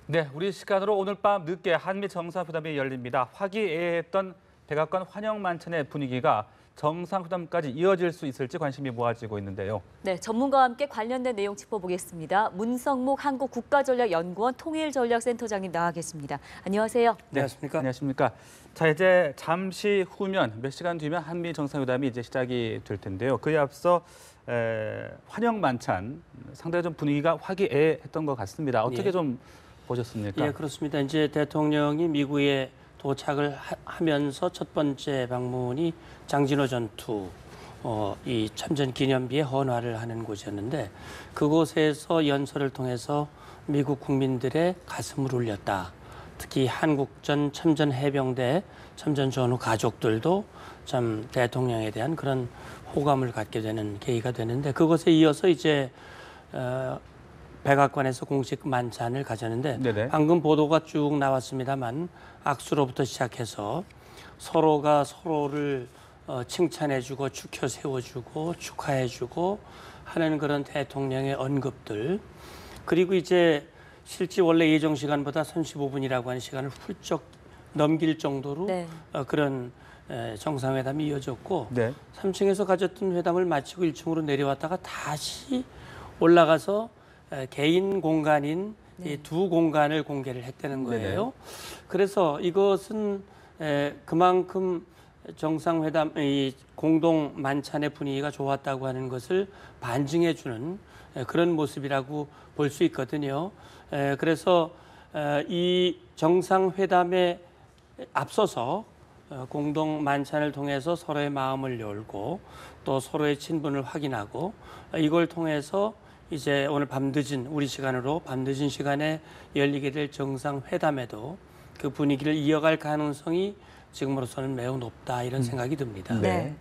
네, 우리 시간으로 오늘 밤 늦게 한미 정상회담이 열립니다. 화기애애했던 백악관 환영 만찬의 분위기가 정상회담까지 이어질 수 있을지 관심이 모아지고 있는데요. 네, 전문가와 함께 관련된 내용 짚어보겠습니다. 문성목 한국국가전략연구원 통일전략센터장님 나와 계십니다. 안녕하세요. 네, 안녕하십니까? 안녕하십니까. 자, 이제 잠시 후면 몇 시간 뒤면 한미 정상회담이 이제 시작이 될 텐데요. 그에 앞서 환영 만찬 상당히 좀 분위기가 화기애애했던 것 같습니다. 어떻게 예. 좀 보셨습니까? 예, 그렇습니다. 이제 대통령이 미국에 도착을 하면서 첫 번째 방문이 장진호 전투 이 참전 기념비에 헌화를 하는 곳이었는데 그곳에서 연설을 통해서 미국 국민들의 가슴을 울렸다. 특히 한국전 참전 해병대 참전 전후 가족들도 참 대통령에 대한 그런 호감을 갖게 되는 계기가 되는데 그것에 이어서 이제 백악관에서 공식 만찬을 가졌는데 네네. 방금 보도가 쭉 나왔습니다만 악수로부터 시작해서 서로가 서로를 칭찬해주고 축혀 세워주고 축하해주고 하는 그런 대통령의 언급들 그리고 이제 실제 원래 예정 시간보다 35분이라고 하는 시간을 훌쩍 넘길 정도로 네. 그런 정상회담이 이어졌고 네. 3층에서 가졌던 회담을 마치고 1층으로 내려왔다가 다시 올라가서 개인 공간인 이 두 공간을 공개를 했다는 거예요. 네네. 그래서 이것은 그만큼 정상회담, 이 공동 만찬의 분위기가 좋았다고 하는 것을 반증해주는 그런 모습이라고 볼 수 있거든요. 그래서 이 정상회담에 앞서서 공동 만찬을 통해서 서로의 마음을 열고 또 서로의 친분을 확인하고 이걸 통해서 이제 오늘 밤늦은 우리 시간으로 밤늦은 시간에 열리게 될 정상회담에도 그 분위기를 이어갈 가능성이 지금으로서는 매우 높다 이런 생각이 듭니다. 네. 네.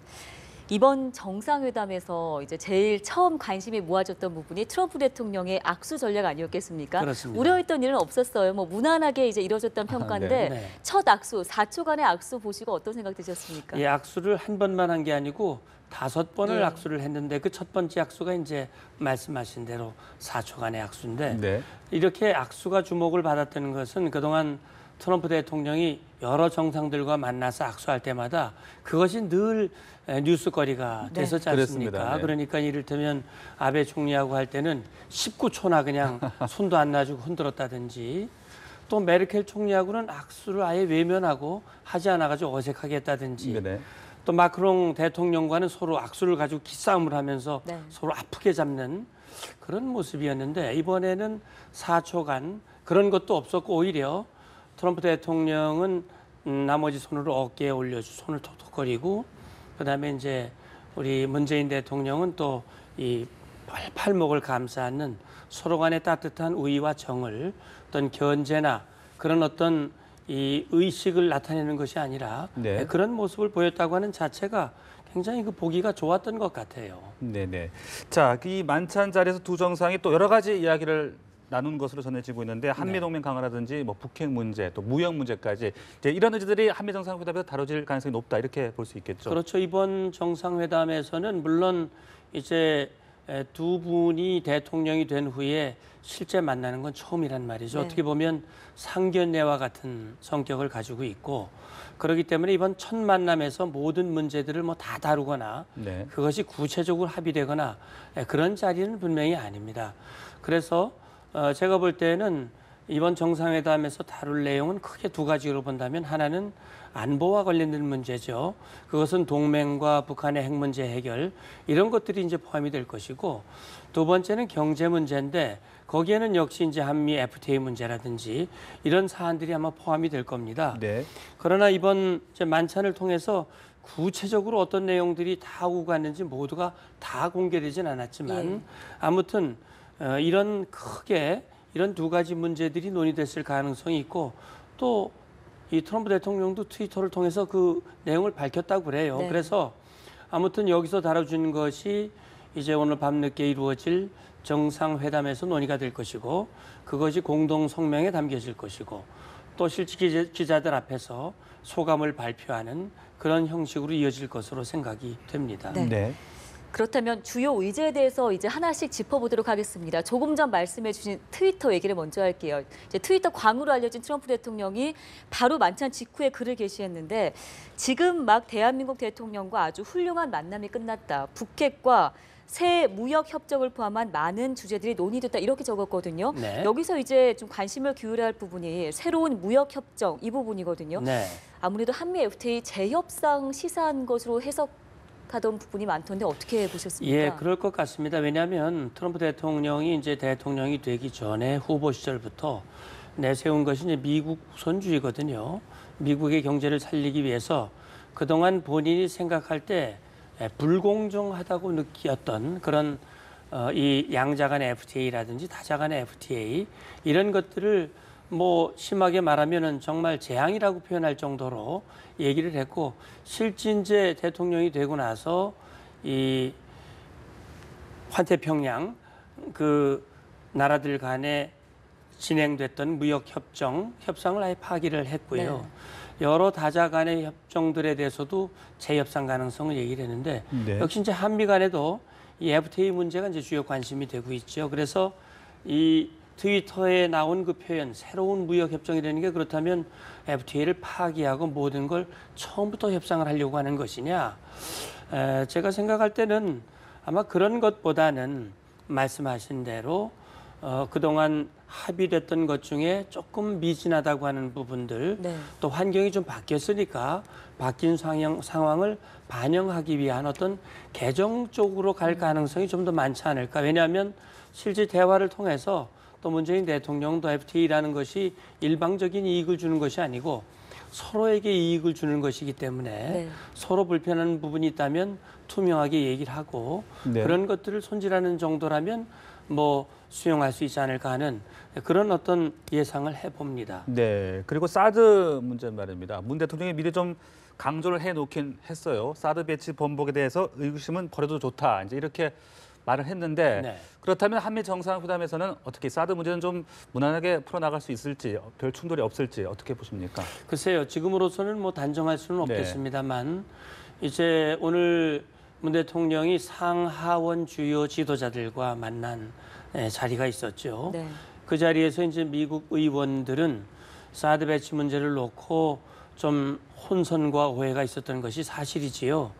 이번 정상회담에서 이제 제일 처음 관심이 모아졌던 부분이 트럼프 대통령의 악수 전략 아니었겠습니까? 그렇습니다. 우려했던 일은 없었어요. 뭐 무난하게 이제 이뤄졌던 평가인데 네. 첫 악수, 4초간의 악수 보시고 어떤 생각 드셨습니까? 이 악수를 한 번만 한 게 아니고 5번을 예. 악수를 했는데 그 첫 번째 악수가 이제 말씀하신 대로 4초간의 악수인데 네. 이렇게 악수가 주목을 받았다는 것은 그동안 트럼프 대통령이 여러 정상들과 만나서 악수할 때마다 그것이 늘 뉴스거리가 네. 됐었지 않습니까? 그렇습니다. 네. 그러니까 이를테면 아베 총리하고 할 때는 19초나 그냥 손도 안 놔주고 흔들었다든지 또 메르켈 총리하고는 악수를 아예 외면하고 하지 않아가지고 어색하게 했다든지 네네. 또 마크롱 대통령과는 서로 악수를 가지고 기싸움을 하면서 네. 서로 아프게 잡는 그런 모습이었는데 이번에는 4초간 그런 것도 없었고 오히려 트럼프 대통령은 나머지 손으로 어깨에 올려주 손을 톡톡거리고 그다음에 이제 우리 문재인 대통령은 또 이 팔목을 감싸는 서로 간의 따뜻한 우위와 정을 어떤 견제나 그런 어떤 이 의식을 나타내는 것이 아니라 네. 그런 모습을 보였다고 하는 자체가 굉장히 그 보기가 좋았던 것 같아요. 네네. 자, 이 만찬 자리에서 두 정상이 또 여러 가지 이야기를 나눈 것으로 전해지고 있는데 한미 동맹 강화라든지 뭐 북핵 문제, 또 무역 문제까지 이제 이런 의제들이 한미 정상회담에서 다뤄질 가능성이 높다 이렇게 볼 수 있겠죠. 그렇죠. 이번 정상회담에서는 물론 이제 두 분이 대통령이 된 후에 실제 만나는 건 처음이란 말이죠. 네. 어떻게 보면 상견례와 같은 성격을 가지고 있고 그렇기 때문에 이번 첫 만남에서 모든 문제들을 뭐 다 다루거나 네. 그것이 구체적으로 합의되거나 그런 자리는 분명히 아닙니다. 그래서 제가 볼 때는 이번 정상회담에서 다룰 내용은 크게 두 가지로 본다면 하나는 안보와 관련된 문제죠. 그것은 동맹과 북한의 핵 문제 해결 이런 것들이 이제 포함이 될 것이고 두 번째는 경제 문제인데 거기에는 역시 이제 한미 FTA 문제라든지 이런 사안들이 아마 포함이 될 겁니다. 네. 그러나 이번 이제 만찬을 통해서 구체적으로 어떤 내용들이 다 오고 갔는지 모두가 다 공개되진 않았지만 예. 아무튼 이런 크게 이런 두 가지 문제들이 논의됐을 가능성이 있고 또 이 트럼프 대통령도 트위터를 통해서 그 내용을 밝혔다고 그래요. 네. 그래서 아무튼 여기서 다뤄준 것이 이제 오늘 밤늦게 이루어질 정상회담에서 논의가 될 것이고 그것이 공동 성명에 담겨질 것이고 또 실제 기자들 앞에서 소감을 발표하는 그런 형식으로 이어질 것으로 생각이 됩니다. 네. 네. 그렇다면 주요 의제에 대해서 이제 하나씩 짚어보도록 하겠습니다. 조금 전 말씀해 주신 트위터 얘기를 먼저 할게요. 이제 트위터 광으로 알려진 트럼프 대통령이 바로 만찬 직후에 글을 게시했는데 지금 막 대한민국 대통령과 아주 훌륭한 만남이 끝났다. 북핵과 새 무역 협정을 포함한 많은 주제들이 논의됐다 이렇게 적었거든요. 네. 여기서 이제 좀 관심을 기울여야 할 부분이 새로운 무역 협정 이 부분이거든요. 네. 아무래도 한미 FTA 재협상 시사한 것으로 해석하던 부분이 많던데 어떻게 보셨습니까? 예, 그럴 것 같습니다. 왜냐하면 트럼프 대통령이 이제 대통령이 되기 전에 후보 시절부터 내세운 것이 이제 미국 우선주의거든요. 미국의 경제를 살리기 위해서 그동안 본인이 생각할 때 불공정하다고 느꼈던 그런 이 양자 간의 FTA라든지 다자 간의 FTA 이런 것들을 뭐 심하게 말하면은 정말 재앙이라고 표현할 정도로 얘기를 했고 실제 이제 대통령이 되고 나서 이 환태평양 그 나라들 간에 진행됐던 무역 협상을 아예 파기를 했고요. 네. 여러 다자 간의 협정들에 대해서도 재협상 가능성을 얘기를 했는데 네. 역시 이제 한미 간에도 이 FTA 문제가 이제 주요 관심이 되고 있죠. 그래서 이 트위터에 나온 그 표현 새로운 무역 협정이라는 게 그렇다면 FTA를 파기하고 모든 걸 처음부터 협상을 하려고 하는 것이냐? 제가 생각할 때는 아마 그런 것보다는 말씀하신 대로 그동안 합의됐던 것 중에 조금 미진하다고 하는 부분들 네. 또 환경이 좀 바뀌었으니까 바뀐 상황을 반영하기 위한 어떤 개정 쪽으로 갈 가능성이 좀 더 많지 않을까. 왜냐하면 실제 대화를 통해서 또 문재인 대통령도 FTA라는 것이 일방적인 이익을 주는 것이 아니고 서로에게 이익을 주는 것이기 때문에 네. 서로 불편한 부분이 있다면 투명하게 얘기를 하고 네. 그런 것들을 손질하는 정도라면 뭐 수용할 수 있지 않을까 하는 그런 어떤 예상을 해봅니다. 네. 그리고 사드 문제 말입니다. 문 대통령이 미리 좀 강조를 해놓긴 했어요. 사드 배치 번복에 대해서 의구심은 버려도 좋다. 이제 이렇게 말을 했는데 네. 그렇다면 한미 정상회담에서는 어떻게 사드 문제는 좀 무난하게 풀어나갈 수 있을지 별 충돌이 없을지 어떻게 보십니까? 글쎄요. 지금으로서는 뭐 단정할 수는 네. 없겠습니다만 이제 오늘 문 대통령이 상하원 주요 지도자들과 만난 자리가 있었죠. 네. 그 자리에서 이제 미국 의원들은 사드 배치 문제를 놓고 좀 혼선과 오해가 있었던 것이 사실이지요.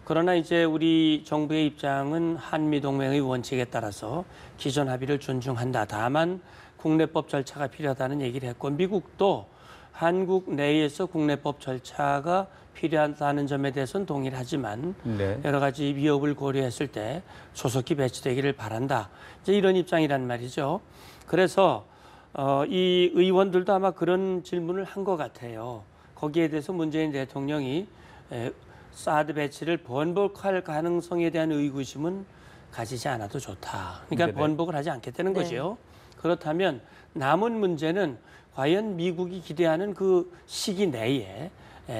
그러나 이제 우리 정부의 입장은 한미 동맹의 원칙에 따라서 기존 합의를 존중한다. 다만 국내법 절차가 필요하다는 얘기를 했고 미국도 한국 내에서 국내법 절차가 필요하다는 점에 대해서는 동의를 하지만 네. 여러 가지 위협을 고려했을 때 조속히 배치되기를 바란다. 이제 이런 입장이란 말이죠. 그래서 이 의원들도 아마 그런 질문을 한 것 같아요. 거기에 대해서 문재인 대통령이 사드 배치를 번복할 가능성에 대한 의구심은 가지지 않아도 좋다. 그러니까 네네. 번복을 하지 않겠다는 네. 거죠. 그렇다면 남은 문제는 과연 미국이 기대하는 그 시기 내에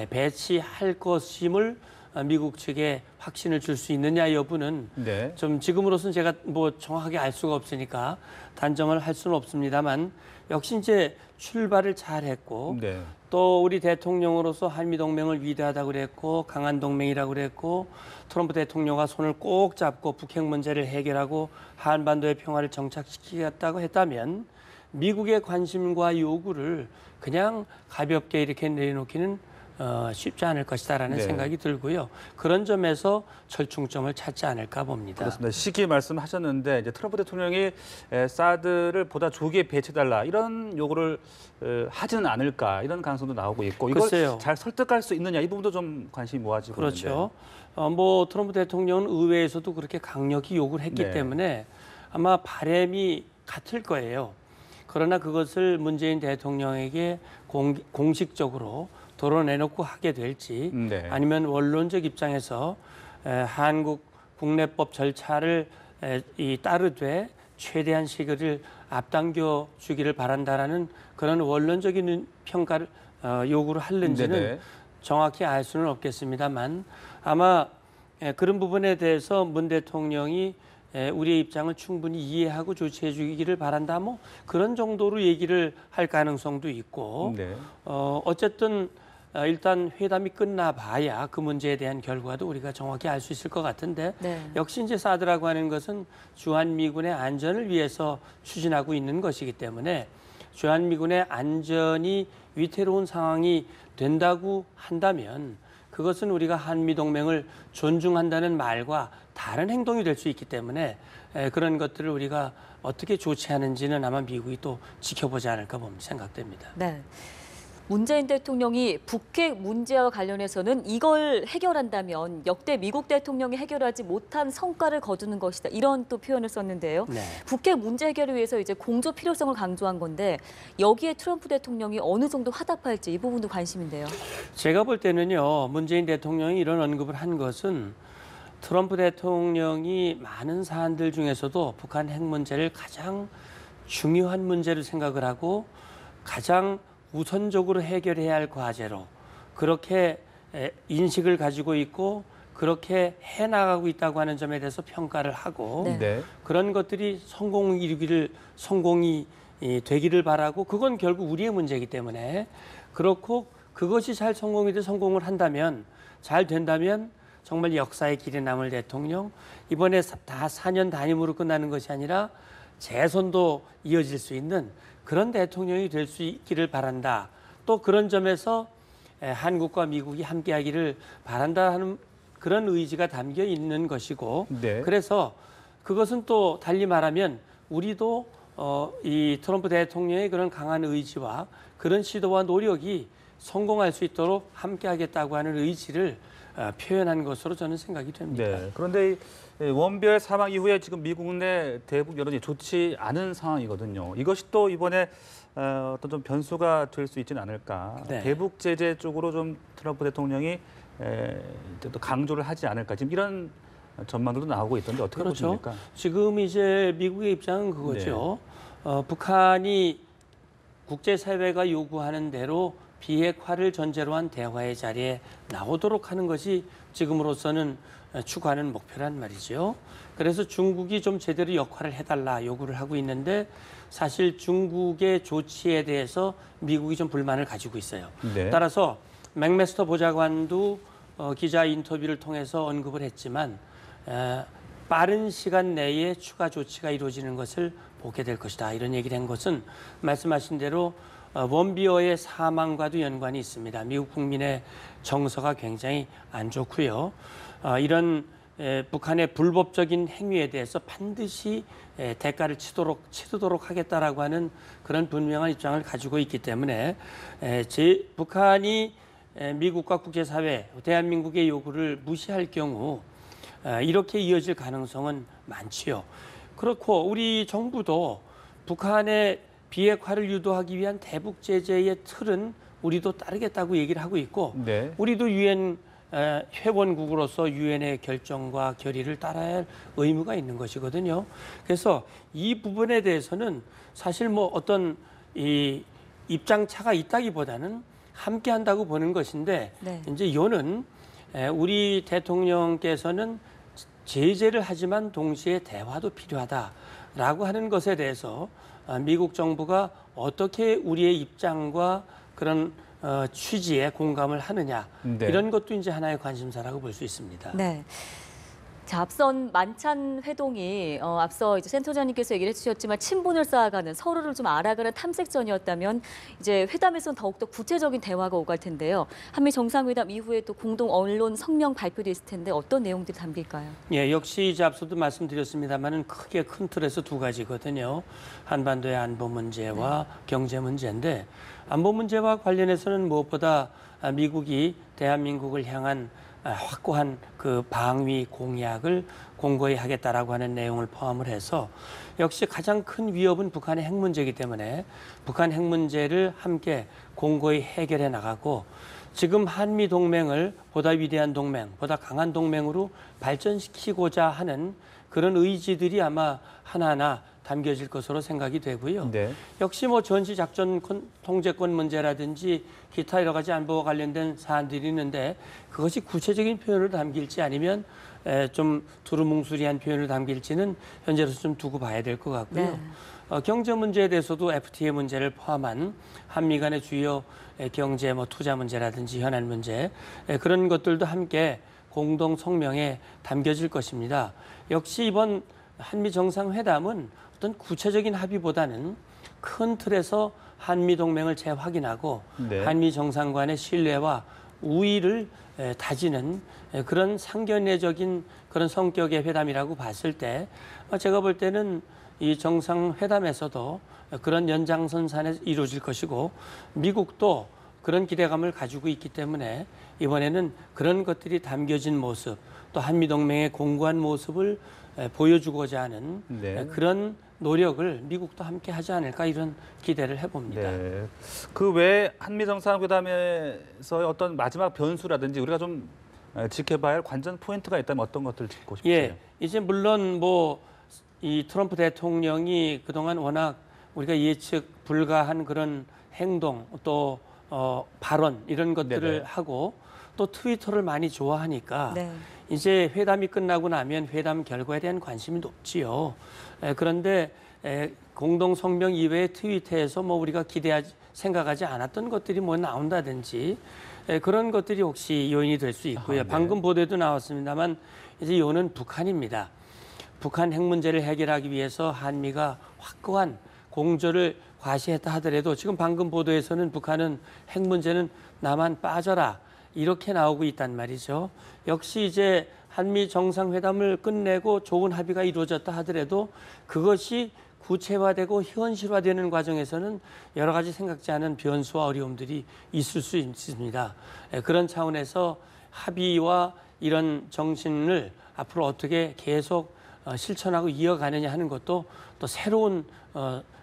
배치할 것임을 미국 측에 확신을 줄 수 있느냐 여부는 네. 좀 지금으로서는 제가 뭐 정확하게 알 수가 없으니까 단정을 할 수는 없습니다만 역시 이제 출발을 잘했고 네. 또 우리 대통령으로서 한미 동맹을 위대하다고 그랬고 강한 동맹이라고 그랬고 트럼프 대통령과 손을 꼭 잡고 북핵 문제를 해결하고 한반도의 평화를 정착시키겠다고 했다면 미국의 관심과 요구를 그냥 가볍게 이렇게 내려놓기는 쉽지 않을 것이다라는 네. 생각이 들고요. 그런 점에서 절충점을 찾지 않을까 봅니다. 그렇습니다. 시기 말씀하셨는데 이제 트럼프 대통령이 사드를 보다 조기에 배치해달라 이런 요구를 하지는 않을까 이런 가능성도 나오고 있고 이걸 글쎄요. 잘 설득할 수 있느냐 이 부분도 좀 관심이 모아지고 그렇죠. 뭐 트럼프 대통령은 의회에서도 그렇게 강력히 요구를 했기 네. 때문에 아마 바람이 같을 거예요. 그러나 그것을 문재인 대통령에게 공식적으로 도려내놓고 하게 될지 네. 아니면 원론적 입장에서 한국 국내법 절차를 따르되 최대한 시기를 앞당겨 주기를 바란다라는 그런 원론적인 평가를 요구를 하는지는 네네. 정확히 알 수는 없겠습니다만 아마 그런 부분에 대해서 문 대통령이 우리의 입장을 충분히 이해하고 조치해 주기를 바란다. 뭐 그런 정도로 얘기를 할 가능성도 있고 네. 어쨌든 일단 회담이 끝나봐야 그 문제에 대한 결과도 우리가 정확히 알 수 있을 것 같은데 네. 역시 이제 사드라고 하는 것은 주한미군의 안전을 위해서 추진하고 있는 것이기 때문에 주한미군의 안전이 위태로운 상황이 된다고 한다면 그것은 우리가 한미동맹을 존중한다는 말과 다른 행동이 될 수 있기 때문에 그런 것들을 우리가 어떻게 조치하는지는 아마 미국이 또 지켜보지 않을까 생각됩니다. 네. 문재인 대통령이 북핵 문제와 관련해서는 이걸 해결한다면 역대 미국 대통령이 해결하지 못한 성과를 거두는 것이다. 이런 또 표현을 썼는데요. 네. 북핵 문제 해결을 위해서 이제 공조 필요성을 강조한 건데 여기에 트럼프 대통령이 어느 정도 화답할지 이 부분도 관심인데요. 제가 볼 때는요, 문재인 대통령이 이런 언급을 한 것은 트럼프 대통령이 많은 사안들 중에서도 북한 핵 문제를 가장 중요한 문제로 생각을 하고 가장 우선적으로 해결해야 할 과제로 그렇게 인식을 가지고 있고 그렇게 해나가고 있다고 하는 점에 대해서 평가를 하고 네. 그런 것들이 성공이 되기를 바라고 그건 결국 우리의 문제이기 때문에 그렇고 그것이 잘 성공이 돼 성공을 한다면 잘 된다면 정말 역사의 길에 남을 대통령 이번에 다 4년 단임으로 끝나는 것이 아니라 재선도 이어질 수 있는 그런 대통령이 될 수 있기를 바란다. 또 그런 점에서 한국과 미국이 함께하기를 바란다 하는 그런 의지가 담겨 있는 것이고 네. 그래서 그것은 또 달리 말하면 우리도 이 트럼프 대통령의 그런 강한 의지와 그런 시도와 노력이 성공할 수 있도록 함께하겠다고 하는 의지를 표현한 것으로 저는 생각이 됩니다. 네. 그런데 이 원별 사망 이후에 지금 미국 내 대북 여론이 좋지 않은 상황이거든요. 이것이 또 이번에 어떤 좀 변수가 될 수 있지는 않을까. 네. 대북 제재 쪽으로 좀 트럼프 대통령이 또 강조를 하지 않을까. 지금 이런 전망들도 나오고 있던데 어떻게 그렇죠. 보십니까? 지금 이제 미국의 입장은 그거죠. 북한이 국제사회가 요구하는 대로 비핵화를 전제로 한 대화의 자리에 나오도록 하는 것이 지금으로서는 추구하는 목표란 말이죠. 그래서 중국이 좀 제대로 역할을 해달라 요구를 하고 있는데 사실 중국의 조치에 대해서 미국이 좀 불만을 가지고 있어요. 네. 따라서 맥메스터 보좌관도 기자 인터뷰를 통해서 언급을 했지만 빠른 시간 내에 추가 조치가 이루어지는 것을 보게 될 것이다. 이런 얘기를 한 것은 말씀하신 대로 원비어의 사망과도 연관이 있습니다. 미국 국민의 정서가 굉장히 안 좋고요. 이런 북한의 불법적인 행위에 대해서 반드시 대가를 치르도록 하겠다라고 하는 그런 분명한 입장을 가지고 있기 때문에 북한이 미국과 국제사회, 대한민국의 요구를 무시할 경우 이렇게 이어질 가능성은 많지요. 그렇고 우리 정부도 북한의 비핵화를 유도하기 위한 대북 제재의 틀은 우리도 따르겠다고 얘기를 하고 있고 네. 우리도 유엔 회원국으로서 유엔의 결정과 결의를 따라야 할 의무가 있는 것이거든요. 그래서 이 부분에 대해서는 사실 뭐 어떤 이 입장 차가 있다기보다는 함께 한다고 보는 것인데 네. 이제 요는 우리 대통령께서는 제재를 하지만 동시에 대화도 필요하다라고 하는 것에 대해서 미국 정부가 어떻게 우리의 입장과 그런 취지에 공감을 하느냐 네. 이런 것도 이제 하나의 관심사라고 볼 수 있습니다. 네. 자, 앞선 만찬 회동이 앞서 이제 센터장님께서 얘기를 해주셨지만 친분을 쌓아가는 서로를 좀 알아가는 탐색전이었다면 이제 회담에서는 더욱더 구체적인 대화가 오갈 텐데요. 한미 정상회담 이후에 또 공동 언론 성명 발표도 있을 텐데 어떤 내용들이 담길까요? 예, 역시 이제 앞서도 말씀드렸습니다만은 크게 큰 틀에서 두 가지거든요. 한반도의 안보 문제와 경제 문제인데 안보 문제와 관련해서는 무엇보다 미국이 대한민국을 향한 확고한 그 방위 공약을 공고히 하겠다라고 하는 내용을 포함을 해서 역시 가장 큰 위협은 북한의 핵 문제이기 때문에 북한 핵 문제를 함께 공고히 해결해 나가고 지금 한미 동맹을 보다 위대한 동맹, 보다 강한 동맹으로 발전시키고자 하는 그런 의지들이 아마 하나하나 담겨질 것으로 생각이 되고요. 네. 역시 뭐 전시작전 통제권 문제라든지 기타 여러 가지 안보와 관련된 사안들이 있는데 그것이 구체적인 표현을 담길지 아니면 좀 두루뭉술이한 표현을 담길지는 현재로서 좀 두고 봐야 될 것 같고요. 네. 경제 문제에 대해서도 FTA 문제를 포함한 한미 간의 주요 경제 투자 문제라든지 현안 문제 그런 것들도 함께 공동 성명에 담겨질 것입니다. 역시 이번 한미 정상회담은 어떤 구체적인 합의보다는 큰 틀에서 한미 동맹을 재확인하고 네. 한미 정상 간의 신뢰와 우위를 다지는 그런 상견례적인 그런 성격의 회담이라고 봤을 때 제가 볼 때는 이 정상회담에서도 그런 연장선상에 이루어질 것이고 미국도 그런 기대감을 가지고 있기 때문에 이번에는 그런 것들이 담겨진 모습 또 한미동맹의 공고한 모습을 보여주고자 하는 네. 그런 노력을 미국도 함께 하지 않을까 이런 기대를 해봅니다. 네. 그 외에 한미 정상회담에서의 어떤 마지막 변수라든지 우리가 좀 지켜봐야 할 관전 포인트가 있다면 어떤 것들을 짚고 싶으세요? 예, 이제 물론 이 트럼프 대통령이 그동안 워낙 우리가 예측 불가한 그런 행동 또 발언 이런 것들을 네네. 하고 또 트위터를 많이 좋아하니까 네. 이제 회담이 끝나고 나면 회담 결과에 대한 관심이 높지요. 그런데 공동 성명 이외의 트위터에서 우리가 생각하지 않았던 것들이 나온다든지 그런 것들이 혹시 요인이 될 수 있고요. 네. 방금 보도에도 나왔습니다만 이제 요는 북한입니다. 북한 핵 문제를 해결하기 위해서 한미가 확고한 공조를 과시했다 하더라도 지금 방금 보도에서는 북한은 핵 문제는 나만 빠져라 이렇게 나오고 있단 말이죠. 역시 이제 한미 정상회담을 끝내고 좋은 합의가 이루어졌다 하더라도 그것이 구체화되고 현실화되는 과정에서는 여러 가지 생각지 않은 변수와 어려움들이 있을 수 있습니다. 그런 차원에서 합의와 이런 정신을 앞으로 어떻게 계속 실천하고 이어가느냐 하는 것도 또 새로운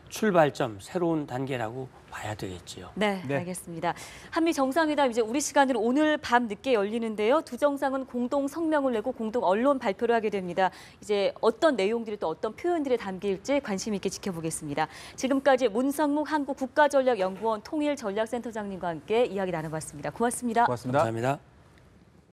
출발점, 새로운 단계라고 봐야 되겠지요. 네, 네. 알겠습니다. 한미 정상회담 이제 우리 시간으로 오늘 밤 늦게 열리는데요. 두 정상은 공동 성명을 내고 공동 언론 발표를 하게 됩니다. 이제 어떤 내용들이 또 어떤 표현들이 담길지 관심 있게 지켜보겠습니다. 지금까지 문상묵 한국국가전략연구원 통일전략센터장님과 함께 이야기 나눠봤습니다. 고맙습니다. 고맙습니다. 감사합니다.